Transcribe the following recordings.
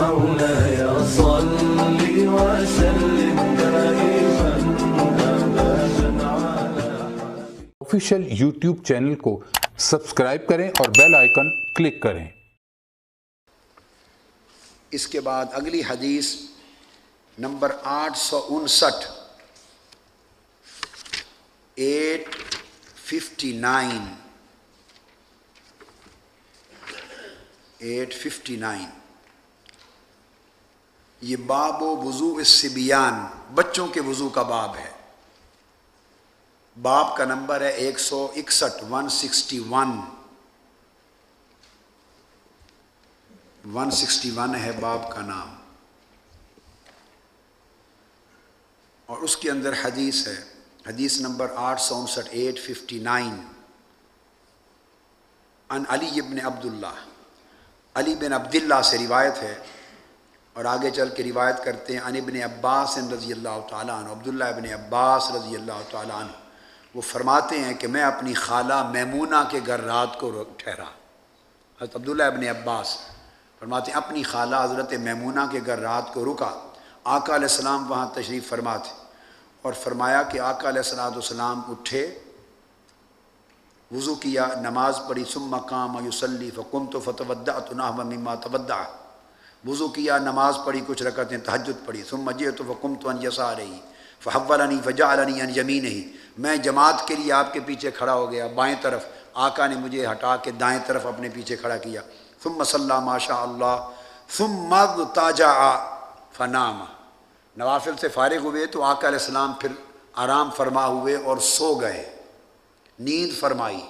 مولاي صل وسلم دائما ابدا على آفیشیل یوٹیوب چینل کو سبسکرائب کریں اور بیل آئیکن کلک کریں۔ اس کے بعد اگلی حدیث نمبر 859 859 یہ باب و وضوء الصبیان، بچوں کے وضو کا باب ہے۔ باب کا نمبر ہے 161 ہے باب کا نام، اور اس کے اندر حدیث ہے، حدیث نمبر 859 عن علی بن عبداللہ، علی بن عبداللہ سے روایت ہے، اور آگے چل کے روایت کرتے ہیں عن ابن عباس رضی اللہ تعالیٰ عنہ، عبداللہ ابن عباس رضی اللہ تعالیٰ عنہ وہ فرماتے ہیں کہ میں اپنی خالہ میمونہ کے گھر رات کو ٹھہرا۔ حضرت عبداللہ ابن عباس فرماتے ہیں اپنی خالہ حضرت میمونہ کے گھر رات کو رکا، آقا علیہ السلام وہاں تشریف فرما تھے، اور فرمایا کہ آقا علیہ السلام اٹھے، وضو کیا، نماز پڑھی، ثم قام یصلی فقمت فتودعت نحو مما تودع، وضو کیا، نماز پڑھی، کچھ رکعتیں تہجد پڑھی، ثم جئت فقمت عن یسارہ فحولنی فجعلنی عن یمینہ، میں جماعت کے لیے آپ کے پیچھے کھڑا ہو گیا بائیں طرف، آقا نے مجھے ہٹا کے دائیں طرف اپنے پیچھے کھڑا کیا، ثم صلی ما شاء اللہ ثم اضطجع فنام، نوافل سے فارغ ہوئے تو آقا علیہ السلام پھر آرام فرما ہوئے اور سو گئے، نیند فرمائی،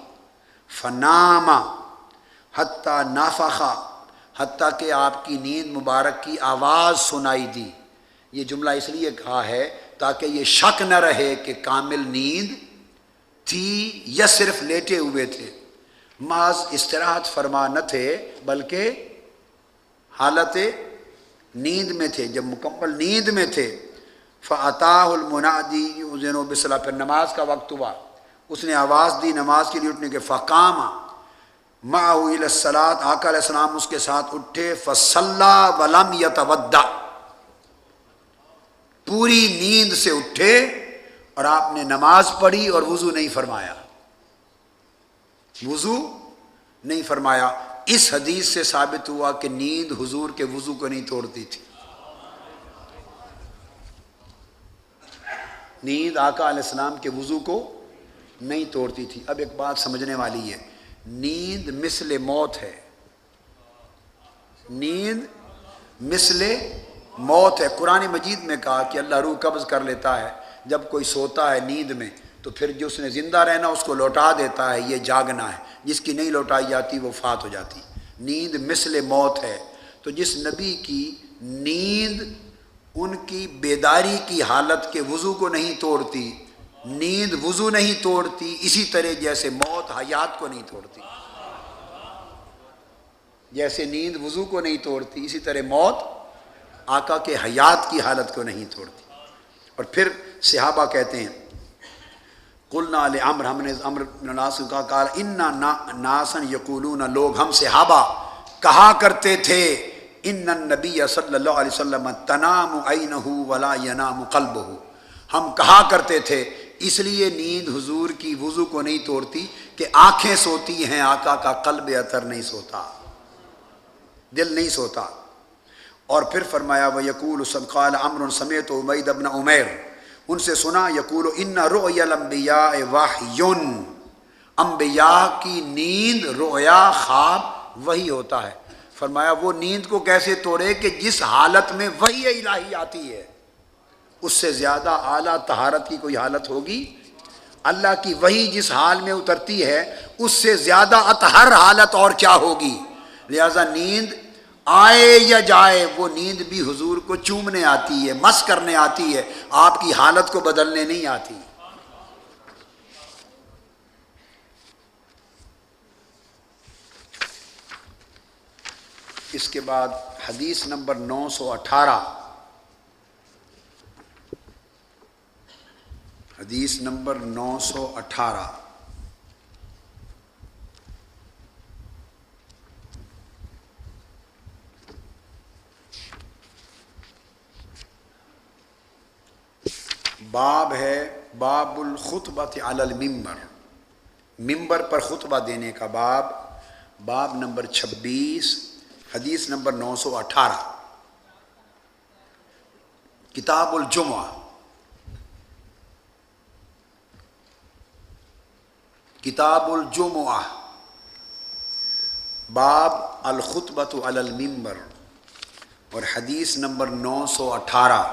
فنام حتی نافخ، حتیٰ کہ آپ کی نیند مبارک کی آواز سنائی دی۔ یہ جملہ اس لیے کہا ہے تاکہ یہ شک نہ رہے کہ کامل نیند تھی یا صرف لیٹے ہوئے تھے، محض استراحت فرما نہ تھے بلکہ حالت نیند میں تھے، جب مکمل نیند میں تھے۔ فَأَتَاهُ الْمُنَادِي يُؤْذِنُ بِالصَّلَاةِ، پھر نماز کا وقت ہوا، اس نے آواز دی نماز کے لیے اٹھنے کے، فَقَامَ مَعَهُ إِلَى الصَّلَاةِ، آقا علیہ السلام اس کے ساتھ اٹھے، فَصَلَّى وَلَمْ يَتَوَضَّأ، پوری نیند سے اٹھے اور آپ نے نماز پڑھی اور وضو نہیں فرمایا، وضو نہیں فرمایا۔ اس حدیث سے ثابت ہوا کہ نیند حضور کے وضو کو نہیں توڑتی تھی، نیند آقا علیہ السلام کے وضو کو نہیں توڑتی تھی۔ اب ایک بات سمجھنے والی ہے، نیند مثل موت ہے، نیند مثل موت ہے۔ قرآن مجید میں کہا کہ اللہ روح قبض کر لیتا ہے جب کوئی سوتا ہے نیند میں، تو پھر جو اس نے زندہ رہنا اس کو لوٹا دیتا ہے، یہ جاگنا ہے، جس کی نہیں لوٹائی جاتی وہ فات ہو جاتی۔ نیند مثل موت ہے، تو جس نبی کی نیند ان کی بیداری کی حالت کے وضو کو نہیں توڑتی، نیند وضو نہیں توڑتی، اسی طرح جیسے موت حیات کو نہیں توڑتی، جیسے نیند وضو کو نہیں توڑتی اسی طرح موت آقا کے حیات کی حالت کو نہیں توڑتی۔ اور پھر صحابہ کہتے ہیں قلنا لعمر، ہم نے عمر بن العاص کو کہا، قال ان ناسا یقولون، لوگ ہم صحابہ کہا کرتے تھے، ان النبی صلی اللہ علیہ وسلم تنام عینہ ولا ینام قلبہ، ہم کہا کرتے تھے اس لیے نیند حضور کی وضو کو نہیں توڑتی کہ آنکھیں سوتی ہیں، آقا کا قلب اطہر نہیں سوتا، دل نہیں سوتا۔ اور پھر فرمایا وَيَقُولُ قَالَ عَمْرٌ سَمِعْتُ عُبَيْدَ بْنَ عُمَيْرٍ، ان سے سنا یقول ان رؤیا الانبیاء وحی، انبیاء کی نیند رؤیا خواب وہی ہوتا ہے۔ فرمایا وہ نیند کو کیسے توڑے کہ جس حالت میں وحی الہی آتی ہے، اس سے زیادہ اعلیٰ طہارت کی کوئی حالت ہوگی؟ اللہ کی وحی جس حال میں اترتی ہے اس سے زیادہ اطہر حالت اور کیا ہوگی؟ لہذا نیند آئے یا جائے وہ نیند بھی حضور کو چومنے آتی ہے، مس کرنے آتی ہے، آپ کی حالت کو بدلنے نہیں آتی۔ اس کے بعد حدیث نمبر 918، حدیث نمبر 918، باب ہے باب الخطبۃ علی المنبر، ممبر پر خطبہ دینے کا باب، باب نمبر 26، حدیث نمبر 918، کتاب الجمعہ، کتاب الجمعہ، باب الخطبۃ علی المنبر، اور حدیث نمبر 918۔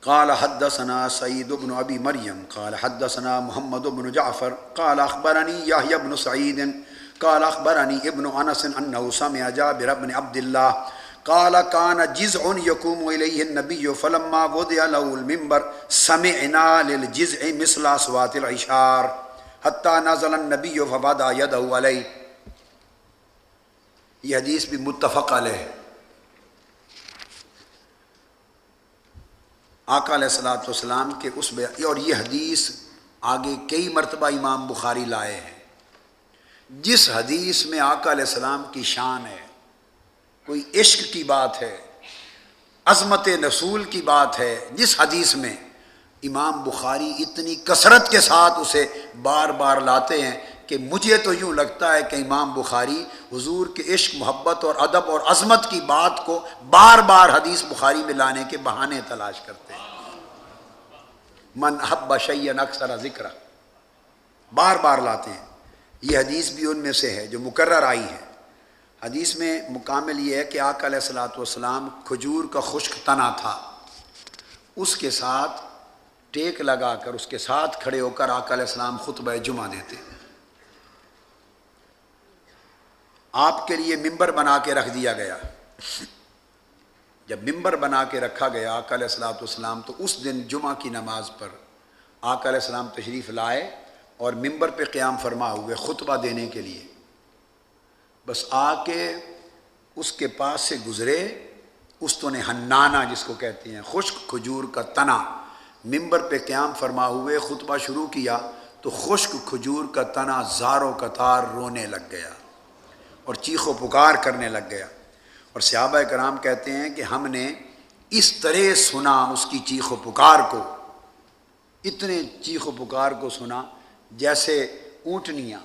قال حدثنا سعید بن ابی مریم قال حدثنا محمد بن جعفر قال اخبرنی یحیی بن سعید قال اخبرنی ابن انس انه سمع جابر بن عبد الله قال كان جزع يقوم اليه النبي فلما وضع له المنبر سمعنا للجزع مثل اصوات العشار حتى نزل النبي فوضع يده عليه۔ یہ حدیث بھی متفق علیہ ہے۔ آقا علیہ الصلوۃ والسلام کے اس اور یہ حدیث آگے کئی مرتبہ امام بخاری لائے ہیں۔ جس حدیث میں آقا علیہ السلام کی شان ہے، کوئی عشق کی بات ہے، عظمت رسول کی بات ہے، جس حدیث میں امام بخاری اتنی کثرت کے ساتھ اسے بار بار لاتے ہیں کہ مجھے تو یوں لگتا ہے کہ امام بخاری حضور کے عشق، محبت اور ادب اور عظمت کی بات کو بار بار حدیث بخاری میں لانے کے بہانے تلاش کرتے ہیں۔ من حب شیئا اکثر ذکرہ، بار بار لاتے ہیں۔ یہ حدیث بھی ان میں سے ہے جو مکرر آئی ہے۔ حدیث میں مکمل یہ ہے کہ آقا علیہ الصلوۃ والسلام کھجور کا خشک تنا تھا، اس کے ساتھ ٹیک لگا کر اس کے ساتھ کھڑے ہو کر آقا علیہ السلام خطبہ جمعہ دیتے۔ آپ کے لیے ممبر بنا کے رکھ دیا گیا۔ جب ممبر بنا کے رکھا گیا آقا علیہ الصلوۃ والسلام، تو اس دن جمعہ کی نماز پر آقا علیہ السلام تشریف لائے اور ممبر پہ قیام فرما ہوئے خطبہ دینے کے لیے۔ بس آ کے اس کے پاس سے گزرے، استون حنانہ جس کو کہتے ہیں، خشک کھجور کا تنا، ممبر پہ قیام فرما ہوئے خطبہ شروع کیا تو خشک کھجور کا تنا زار و قطار رونے لگ گیا اور چیخ و پکار کرنے لگ گیا۔ اور صحابہ کرام کہتے ہیں کہ ہم نے اس طرح سنا اس کی چیخ و پکار کو، اتنے چیخ و پکار کو سنا جیسے اونٹنیاں،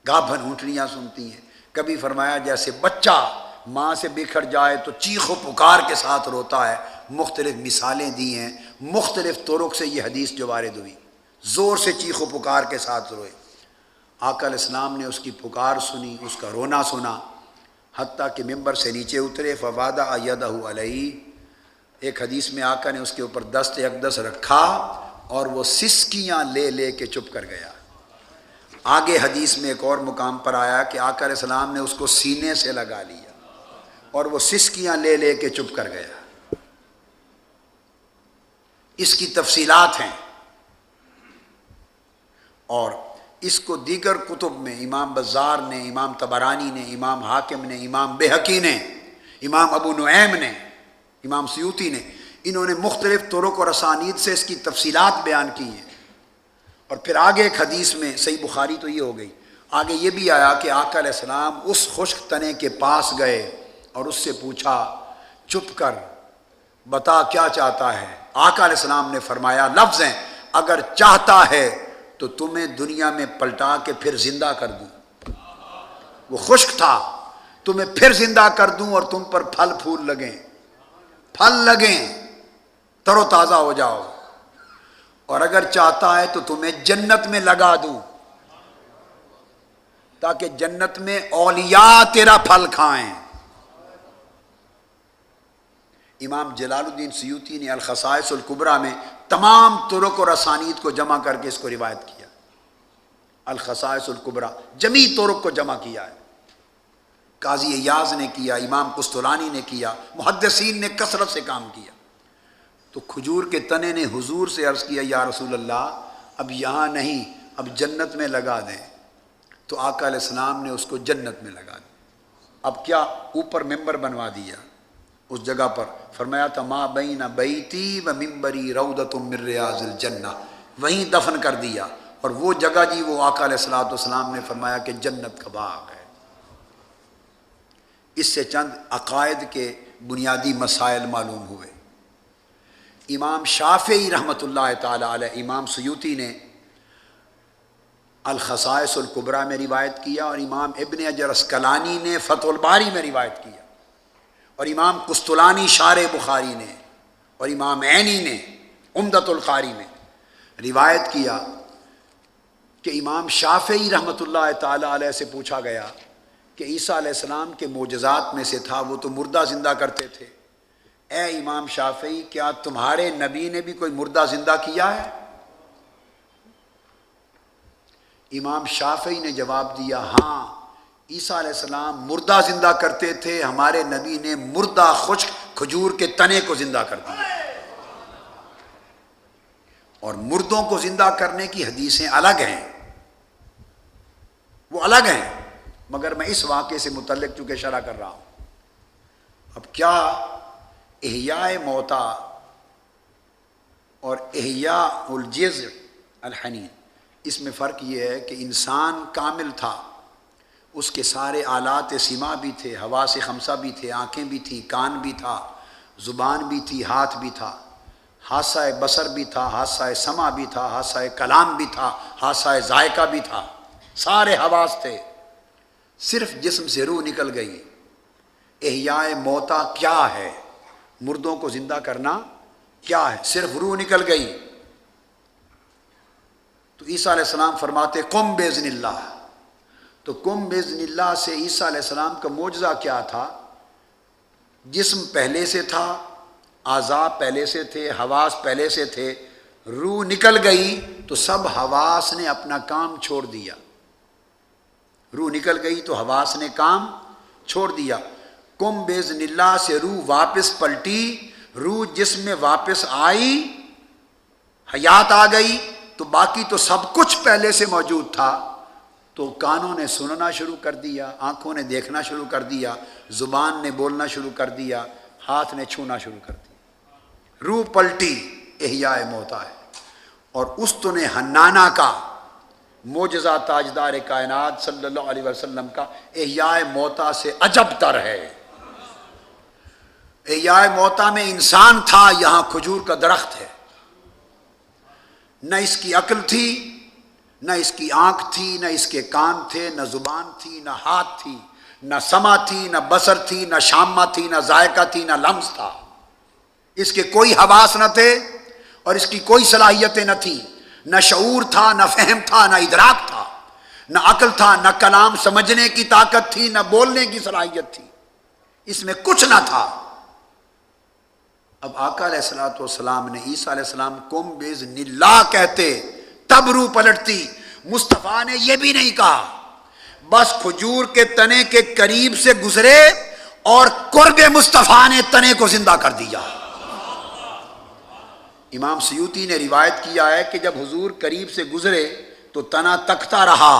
گابھن اونٹنیاں سنتی ہیں۔ کبھی فرمایا جیسے بچہ ماں سے بکھر جائے تو چیخ و پکار کے ساتھ روتا ہے۔ مختلف مثالیں دی ہیں، مختلف طرق سے یہ حدیث جو وارد ہوئی، زور سے چیخ و پکار کے ساتھ روئے۔ آقا علیہ السلام نے اس کی پکار سنی، اس کا رونا سنا، حتیٰ کہ ممبر سے نیچے اترے، فوضع یدہ علیہ، ایک حدیث میں آقا نے اس کے اوپر دست اقدس رکھا اور وہ سسکیاں لے لے کے چپ کر گیا۔ آگے حدیث میں ایک اور مقام پر آیا کہ آقا علیہ السلام نے اس کو سینے سے لگا لیا اور وہ سسکیاں لے لے کے چپ کر گیا۔ اس کی تفصیلات ہیں، اور اس کو دیگر کتب میں امام بزار نے، امام طبرانی نے، امام حاکم نے، امام بہقی نے، امام ابو نعیم نے، امام سیوطی نے، انہوں نے مختلف طرق اور اسانید سے اس کی تفصیلات بیان کی ہیں۔ اور پھر آگے ایک حدیث میں، صحیح بخاری تو یہ ہو گئی، آگے یہ بھی آیا کہ آقا علیہ السلام اس خشک تنے کے پاس گئے اور اس سے پوچھا، چپ کر بتا کیا چاہتا ہے؟ آقا علیہ السلام نے فرمایا، لفظ ہیں، اگر چاہتا ہے تو تمہیں دنیا میں پلٹا کے پھر زندہ کر دوں۔ وہ خشک تھا، تمہیں پھر زندہ کر دوں اور تم پر پھل پھول لگیں، پھل لگیں، تر و تازہ ہو جاؤ، اور اگر چاہتا ہے تو تمہیں جنت میں لگا دوں تاکہ جنت میں اولیاء تیرا پھل کھائیں۔ امام جلال الدین سیوطی نے الخصائص الکبریٰ میں تمام طرق اور اسانید کو جمع کر کے اس کو روایت کیا۔ الخصائص الکبریٰ جمیع طرق کو جمع کیا ہے۔ قاضی ایاز نے کیا، امام قسطلانی نے کیا، محدثین نے کثرت سے کام کیا۔ تو کھجور کے تنے نے حضور سے عرض کیا، یا رسول اللہ اب یہاں نہیں، اب جنت میں لگا دیں۔ تو آقا علیہ السلام نے اس کو جنت میں لگا دیا۔ اب کیا، اوپر ممبر بنوا دیا اس جگہ پر، فرمایا تھا ما بین بیتی و ممبری روضۃ من ریاض الجنہ، وہیں دفن کر دیا۔ اور وہ جگہ جی وہ آقا علیہ الصلوۃ والسلام نے فرمایا کہ جنت کا باغ ہے۔ اس سے چند عقائد کے بنیادی مسائل معلوم ہوئے۔ امام شافعی رحمۃ اللہ تعالی علیہ، امام سیوطی نے الخصائص الکبریٰ میں روایت کیا، اور امام ابن حجر اسقلانی نے فتح الباری میں روایت کیا، اور امام قسطلانی شارح بخاری نے، اور امام عینی نے عمدۃ القاری میں روایت کیا کہ امام شافعی رحمۃ اللہ تعالی علیہ سے پوچھا گیا کہ عیسیٰ علیہ السلام کے معجزات میں سے تھا وہ تو مردہ زندہ کرتے تھے، اے امام شافعی کیا تمہارے نبی نے بھی کوئی مردہ زندہ کیا ہے؟ امام شافعی نے جواب دیا ہاں، عیسیٰ علیہ السلام مردہ زندہ کرتے تھے، ہمارے نبی نے مردہ خشک کھجور کے تنے کو زندہ کر دیا۔ اور مردوں کو زندہ کرنے کی حدیثیں الگ ہیں، وہ الگ ہیں، مگر میں اس واقعے سے متعلق چونکہ شرح کر رہا ہوں۔ اب کیا احیاء موتا اور احیاء الجزع الحنین، اس میں فرق یہ ہے کہ انسان کامل تھا، اس کے سارے آلات سما بھی تھے، حواس خمسہ بھی تھے، آنکھیں بھی تھیں، کان بھی تھا، زبان بھی تھی، ہاتھ بھی تھا، حاسہ بصر بھی تھا، حاسہ سمع بھی تھا، حاسہ کلام بھی تھا، حاسہ ذائقہ بھی تھا، سارے حواس تھے، صرف جسم سے روح نکل گئی۔ احیاء موتا کیا ہے؟ مردوں کو زندہ کرنا کیا ہے؟ صرف روح نکل گئی۔ تو عیسیٰ علیہ السلام فرماتے قم باذن اللہ، تو قم باذن اللہ سے عیسیٰ علیہ السلام کا معجزہ کیا تھا؟ جسم پہلے سے تھا، اعضاء پہلے سے تھے، حواس پہلے سے تھے، روح نکل گئی تو سب حواس نے اپنا کام چھوڑ دیا، روح نکل گئی تو حواس نے کام چھوڑ دیا۔ قم باذن اللہ سے روح واپس پلٹی، روح جسم میں واپس آئی، حیات آ گئی، تو باقی تو سب کچھ پہلے سے موجود تھا، تو کانوں نے سننا شروع کر دیا، آنکھوں نے دیکھنا شروع کر دیا، زبان نے بولنا شروع کر دیا، ہاتھ نے چھونا شروع کر دیا، روح پلٹی، احیاء موتا ہے۔ اور استن حنانہ کا معجزہ تاجدار کائنات صلی اللہ علیہ وسلم کا احیاء موتا سے عجب تر ہے۔ احیاء موتا میں انسان تھا، یہاں کھجور کا درخت ہے، نہ اس کی عقل تھی، نہ اس کی آنکھ تھی، نہ اس کے کان تھے، نہ زبان تھی، نہ ہاتھ تھی، نہ سمع تھی، نہ بصر تھی، نہ شامہ تھی، نہ ذائقہ تھی، نہ لمس تھا، اس کے کوئی حواس نہ تھے اور اس کی کوئی صلاحیتیں نہ تھیں، نہ شعور تھا، نہ فہم تھا، نہ ادراک تھا، نہ عقل تھا، نہ کلام سمجھنے کی طاقت تھی، نہ بولنے کی صلاحیت تھی، اس میں کچھ نہ تھا۔ اب آقا علیہ الصلوۃ والسلام نے عیسیٰ علیہ السلام قم باذن اللہ کہتے تب روح پلٹتی، مصطفیٰ نے یہ بھی نہیں کہا، بس کھجور کے تنے کے قریب سے گزرے اور قرب مصطفیٰ نے تنے کو زندہ کر دیا۔ امام سیوطی نے روایت کیا ہے کہ جب حضور قریب سے گزرے تو تنا تکتا رہا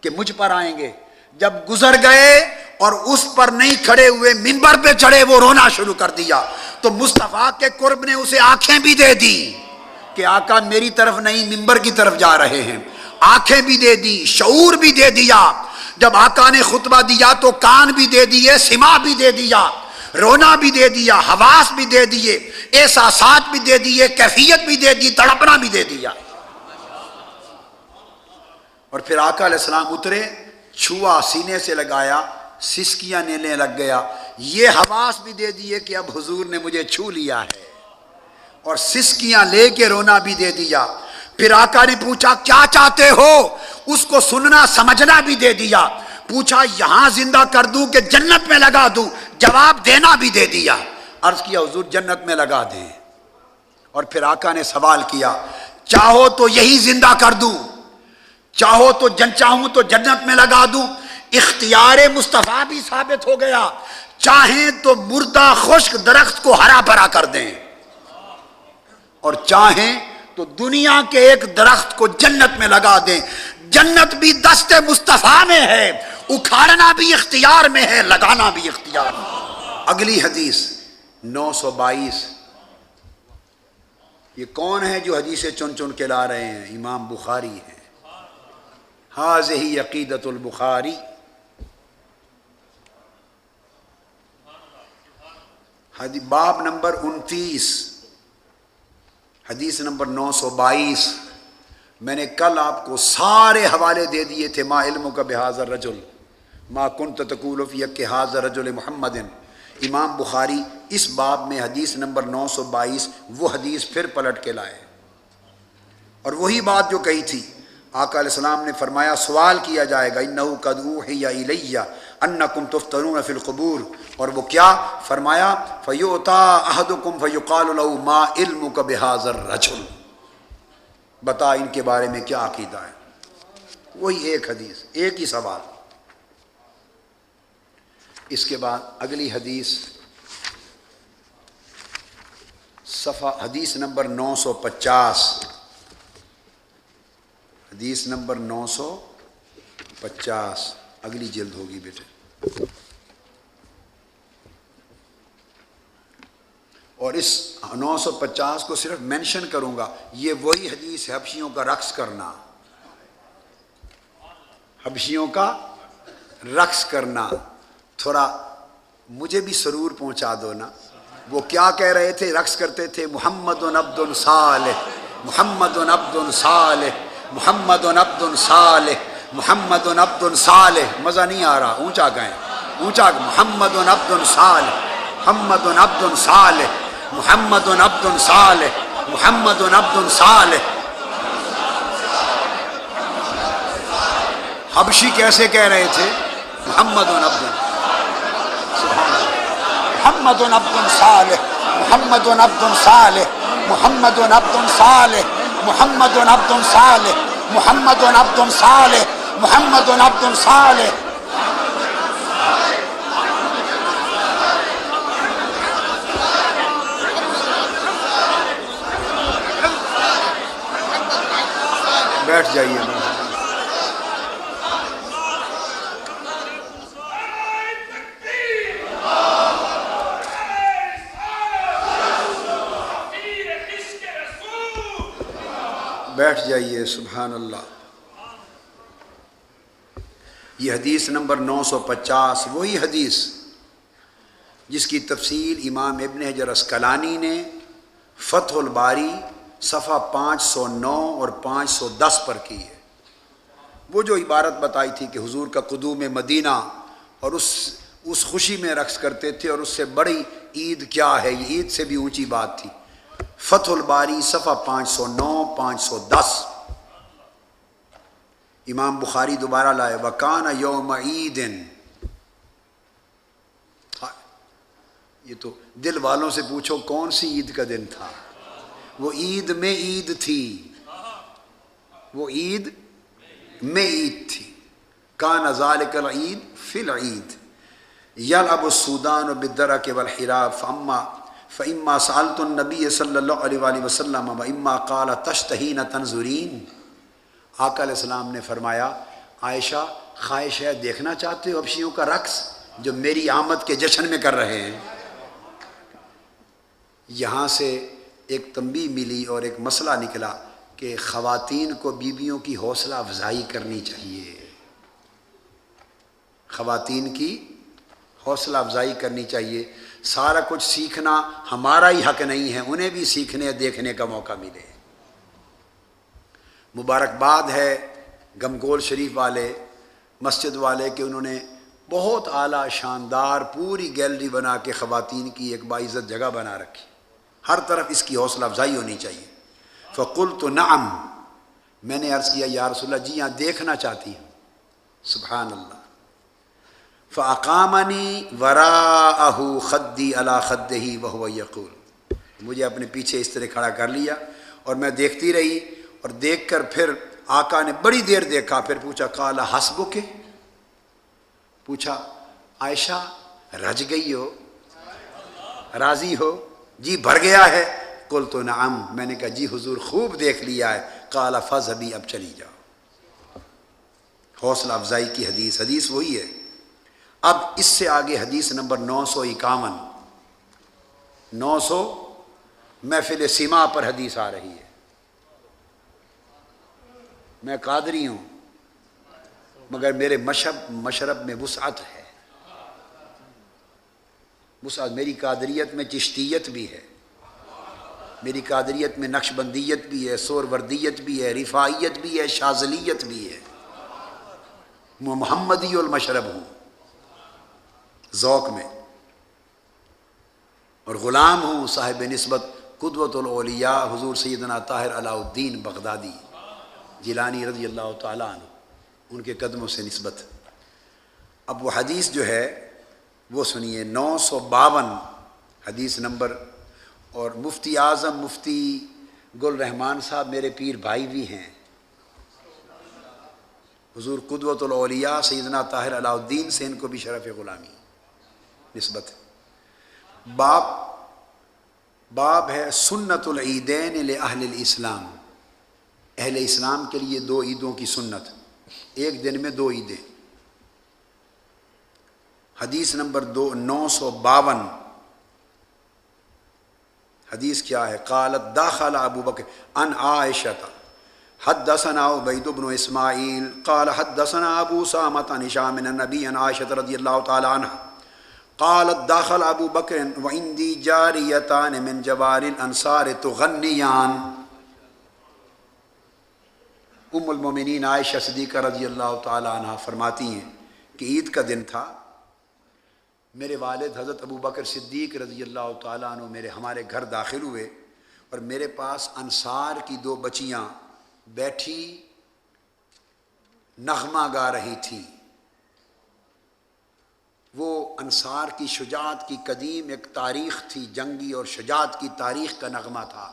کہ مجھ پر آئیں گے، جب گزر گئے اور اس پر نہیں کھڑے ہوئے، منبر پہ چڑھے، وہ رونا شروع کر دیا، تو مصطفیٰ کے قرب نے اسے آنکھیں بھی دے دی کہ آقا میری طرف نہیں منبر کی طرف جا رہے ہیں، آنکھیں بھی دے دی، شعور بھی دے دیا، جب آقا نے خطبہ دیا تو کان بھی دے دیے، سماع بھی دے دیا، رونا بھی دے دیا، حواس بھی دے دیے، احساسات بھی دے دیے، کیفیت بھی دے دی، تڑپنا بھی دے دیا۔ اور پھر آقا علیہ السلام اترے، چھوا، سینے سے لگایا، سسکیاں لینے لگ گیا، یہ حواس بھی دے دیے کہ اب حضور نے مجھے چھو لیا ہے، اور سسکیاں لے کے رونا بھی دے دیا۔ پھر آقا نے پوچھا کیا چاہتے ہو، اس کو سننا سمجھنا بھی دے دیا، پوچھا یہاں زندہ کر دوں کہ جنت میں لگا دوں، جواب دینا بھی دے دیا، عرض کیا حضور جنت میں لگا دیں۔ اور پھر آقا نے سوال کیا چاہو تو یہی زندہ کر دوں، چاہو تو چاہوں تو جنت میں لگا دوں، اختیار مصطفیٰ بھی ثابت ہو گیا، چاہیں تو مردہ خشک درخت کو ہرا بھرا کر دیں، اور چاہیں تو دنیا کے ایک درخت کو جنت میں لگا دیں، جنت بھی دست مصطفیٰ میں ہے، اکھاڑنا بھی اختیار میں ہے، لگانا بھی اختیار میں ہے۔ اگلی حدیث 922، یہ کون ہے جو حدیثیں چن چن کے لا رہے ہیں؟ امام بخاری ہیں۔ ہذہ عقیدۃ البخاری، باب نمبر 29، حدیث نمبر 922، میں نے کل آپ کو سارے حوالے دے دیے تھے، ما علم کا بہذا الرجل ما کنت تقول فی حق ھذا الرجل محمد۔ امام بخاری اس باب میں حدیث نمبر 922 وہ حدیث پھر پلٹ کے لائے، اور وہی بات جو کہی تھی آقا علیہ السلام نے فرمایا سوال کیا جائے گا، انہ قد اوحی الی انکم تفتنون فی القبور، اور وہ کیا فرمایا، فیؤتی احدکم فیقال له ما علمک بہذا الرجل، بتا ان کے بارے میں کیا عقیدہ ہے۔ وہی ایک حدیث، ایک ہی سوال۔ اس کے بعد اگلی حدیث صفحہ حدیث نمبر 950، حدیث نمبر 950 اگلی جلد ہوگی بیٹے، اور اس 950 کو صرف مینشن کروں گا، یہ وہی حدیث ہے حبشیوں کا رقص کرنا، حبشیوں کا رقص کرنا۔ تھوڑا مجھے بھی سرور پہنچا دو نا، وہ کیا کہہ رہے تھے، رقص کرتے تھے، محمد عبد صالح، محمد عبد صالح، محمد عبد صالح، محمد عبد صالح، مزہ نہیں آ رہا، اونچا گئے، اونچا، محمد عبد صالح، محمد عبد صالح، محمد عبد صالح، محمد عبد صالح۔ حبشی کیسے کہہ رہے تھے، محمد عبد، محمد عبد صالح، محمد عبد صالح، محمد عبد صالح، محمد عبد صالح، محمد عبد صالح، محمد عبد صالح۔ بیٹھ جائیے، بیٹھ جائیے، سبحان اللہ۔ یہ حدیث نمبر 950 وہی حدیث جس کی تفصیل امام ابن حجر عسقلانی نے فتح الباری صفحہ 509 اور 510 پر کی ہے۔ وہ جو عبارت بتائی تھی کہ حضور کا قدوم مدینہ اور اس خوشی میں رقص کرتے تھے، اور اس سے بڑی عید کیا ہے، یہ عید سے بھی اونچی بات تھی۔ فتح الباری صفحہ 509 510، امام بخاری دوبارہ لائے، وَكَانَ يَوْمَ عِيدٍ۔ یہ تو دل والوں سے پوچھو کون سی عید کا دن تھا، وہ عید میں عید تھی، وہ عید میں عید تھی۔ كَانَ ذَلِكَ الْعِيدُ فِي الْعِيدِ يَلْعَبُ السُّودَانُ بِالدَّرَكِ وَالْحِرَابِ فَإِمَّا سَأَلْتُ النَّبِيَّ صلی اللہ علیہ وآلہ وسلم وَإِمَّا قَالَ تَشْتَهِينَ تَنْظُرِينَ۔ آقا علیہ السلام نے فرمایا، عائشہ خواہش ہے دیکھنا چاہتے ہو حبشیوں کا رقص جو میری آمد کے جشن میں کر رہے ہیں۔ یہاں سے ایک تنبیہ ملی اور ایک مسئلہ نکلا کہ خواتین کو بیویوں کی حوصلہ افزائی کرنی چاہیے، خواتین کی حوصلہ افزائی کرنی چاہیے۔ سارا کچھ سیکھنا ہمارا ہی حق نہیں ہے، انہیں بھی سیکھنے دیکھنے کا موقع ملے۔ مبارکباد ہے گمگول شریف والے، مسجد والے، کہ انہوں نے بہت اعلیٰ شاندار پوری گیلری بنا کے خواتین کی ایک باعزت جگہ بنا رکھی، ہر طرف اس کی حوصلہ افزائی ہونی چاہیے۔ فقلت نعم، میں نے عرض کیا یا رسول اللہ، جی ہاں دیکھنا چاہتی ہوں۔ سبحان اللہ۔ فَأَقَامَنِي وَرَاءَهُ خَدِّي عَلَى خَدِّهِ وَهُوَ يَقُولُ، مجھے اپنے پیچھے اس طرح کھڑا کر لیا اور میں دیکھتی رہی، اور دیکھ کر پھر آقا نے بڑی دیر دیکھا، پھر پوچھا قَالَ حَسْبُكِ، پوچھا عائشہ رج گئی ہو، راضی ہو، جی بھر گیا ہے؟ قلت نعم، میں نے کہا جی حضور خوب دیکھ لیا ہے۔ قال فاذهبي، اب چلی جاؤ۔ حوصلہ افزائی کی حدیث، حدیث وہی ہے۔ اب اس سے آگے حدیث نمبر 951، 900 محفل سما پر حدیث آ رہی ہے۔ میں قادری ہوں مگر میرے مشرب میں وسعت ہے، وسعت، میری قادریت میں چشتیت بھی ہے، میری قادریت میں نقش بندیت بھی ہے، سور وردیت بھی ہے، رفاعیت بھی ہے، شاذلیت بھی ہے، میں محمدی المشرب ہوں ذوق میں، اور غلام ہوں صاحب نسبت قدوۃ الاولیاء حضور سیدنا طاہر علاء الدین بغدادی جیلانی رضی اللہ تعالیٰ عنہ، ان کے قدموں سے نسبت۔ اب وہ حدیث جو ہے وہ سنیے، 952 حدیث نمبر، اور مفتی اعظم مفتی گل رحمان صاحب میرے پیر بھائی بھی ہیں، حضور قدوۃ الاولیاء سیدنا طاہر علاء الدین سے ان کو بھی شرف غلامی نسبت ہے۔ باب ہے سنت العیدین لأہل الاسلام، اہل اسلام کے لیے 2 عیدوں کی سنت، ایک دن میں 2 عیدیں۔ حدیث نمبر 952، حدیث کیا ہے؟ قالت دخل ابو بکر عن عائشہ حدثنا عبید بن اسماعیل قال حدثنا ابو سامۃ عن ہشام عن النبی عن عائشہ رضی اللہ تعالی عنہ قالت دخل ابو بکر وعندی جاریتان من جوار الانصار تغنیان۔ ام المومنین عائشہ صدیقہ رضی اللہ تعالی عنہ فرماتی ہیں کہ عید کا دن تھا، میرے والد حضرت ابو بکر صدیق رضی اللہ تعالیٰ عنہ ہمارے گھر داخل ہوئے، اور میرے پاس انصار کی 2 بچیاں بیٹھی نغمہ گا رہی تھیں۔ وہ انصار کی شجاعت کی قدیم ایک تاریخ تھی، جنگی اور شجاعت کی تاریخ کا نغمہ تھا،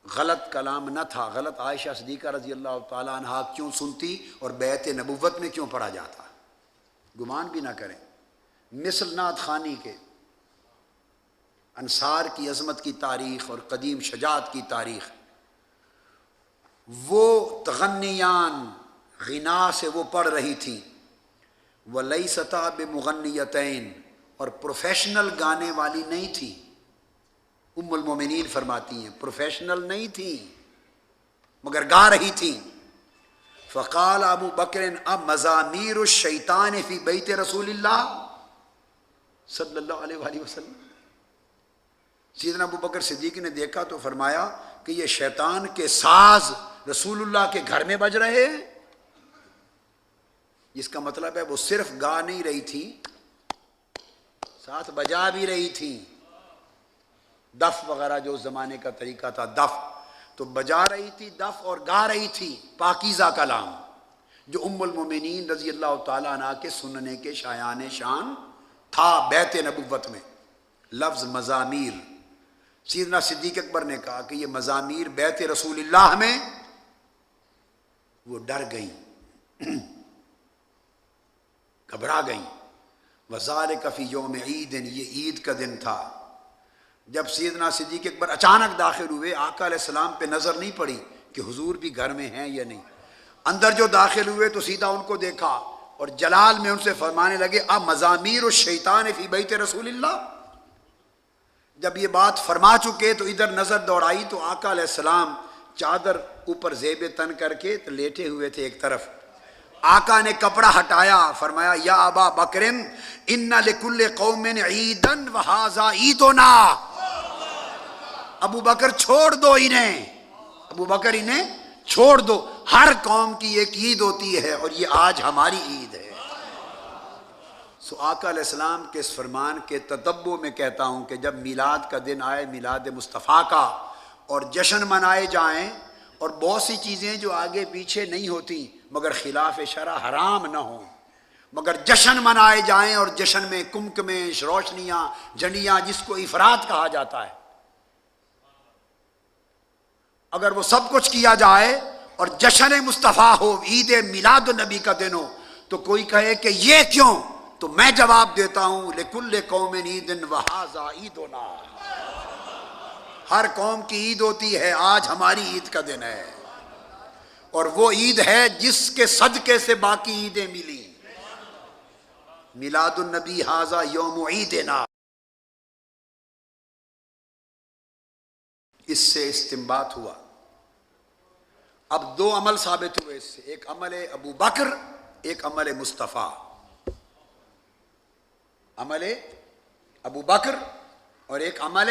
غلط کلام نہ تھا، غلط عائشہ صدیقہ رضی اللہ تعالیٰ عنہ کیوں سنتی اور بیعت نبوت میں کیوں پڑھا جاتا، گمان بھی نہ کریں۔ مثل نعت خوانی کے انصار کی عظمت کی تاریخ اور قدیم شجاعت کی تاریخ، وہ تغنیان غنا سے وہ پڑھ رہی تھیں، وَلَيْسَتَا بِمُغَنِّيَتَيْن، اور پروفیشنل گانے والی نہیں تھی۔ ام المومنین فرماتی ہیں پروفیشنل نہیں تھی مگر گا رہی تھیں۔ فقال ابو بکر اب مزامیر الشیطان فی بیت رسول اللہ صلی اللہ علیہ وآلہ وسلم۔ سیدنا ابو بکر صدیق نے دیکھا تو فرمایا کہ یہ شیطان کے ساز رسول اللہ کے گھر میں بج رہے ہیں۔ اس کا مطلب ہے وہ صرف گا نہیں رہی تھی، ساتھ بجا بھی رہی تھی، دف وغیرہ جو اس زمانے کا طریقہ تھا، دف تو بجا رہی تھی دف اور گا رہی تھی پاکیزہ کلام، جو ام المومنین رضی اللہ تعالیٰ عنہ کے سننے کے شایان شان تھا بیت نبوت میں۔ لفظ مزامیر، سیدنا صدیق اکبر نے کہا کہ یہ مزامیر بیت رسول اللہ میں، وہ ڈر گئیں، گھبرا گئیں۔ وذالک فی یوم عید، یہ عید کا دن تھا۔ جب سیدنا صدیق اکبر اچانک داخل ہوئے، آقا علیہ السلام پہ نظر نہیں پڑی کہ حضور بھی گھر میں ہیں یا نہیں، اندر جو داخل ہوئے تو سیدھا ان کو دیکھا اور جلال میں ان سے فرمانے لگے اب مزامیر الشیطان فی بیت رسول اللہ۔ جب یہ بات فرما چکے تو ادھر نظر دوڑائی تو آقا علیہ السلام چادر اوپر زیب تن کر کے لیٹے ہوئے تھے ایک طرف۔ آقا نے کپڑا ہٹایا، فرمایا یا ابا بکر ان لکل قوم عیدا وہذا عیدنا، ابو بکر چھوڑ دو انہیں، ابو بکر انہیں چھوڑ دو، ہر قوم کی ایک عید ہوتی ہے اور یہ آج ہماری عید ہے۔ سو آقا علیہ السلام کے اس فرمان کے تتبع میں کہتا ہوں کہ جب میلاد کا دن آئے، میلاد مصطفیٰ کا، اور جشن منائے جائیں، اور بہت سی چیزیں جو آگے پیچھے نہیں ہوتی مگر خلاف شرع حرام نہ ہوں، مگر جشن منائے جائیں، اور جشن میں کمکمیں، روشنیاں، جھنڈیاں، جس کو افراد کہا جاتا ہے، اگر وہ سب کچھ کیا جائے اور جشن مصطفیٰ ہو، عید میلاد النبی کا دن ہو، تو کوئی کہے کہ یہ کیوں، تو میں جواب دیتا ہوں لکل قوم عید وہذا عیدنا، ہر قوم کی عید ہوتی ہے، آج ہماری عید کا دن ہے، اور وہ عید ہے جس کے صدقے سے باقی عیدیں ملی۔ میلاد النبی ھذا یوم عیدنا۔ اس سے استنباط ہوا، اب 2 عمل ثابت ہوئے اس سے، ایک عمل ابو بکر، ایک عمل مصطفیٰ۔ عمل ابو بکر اور ایک عمل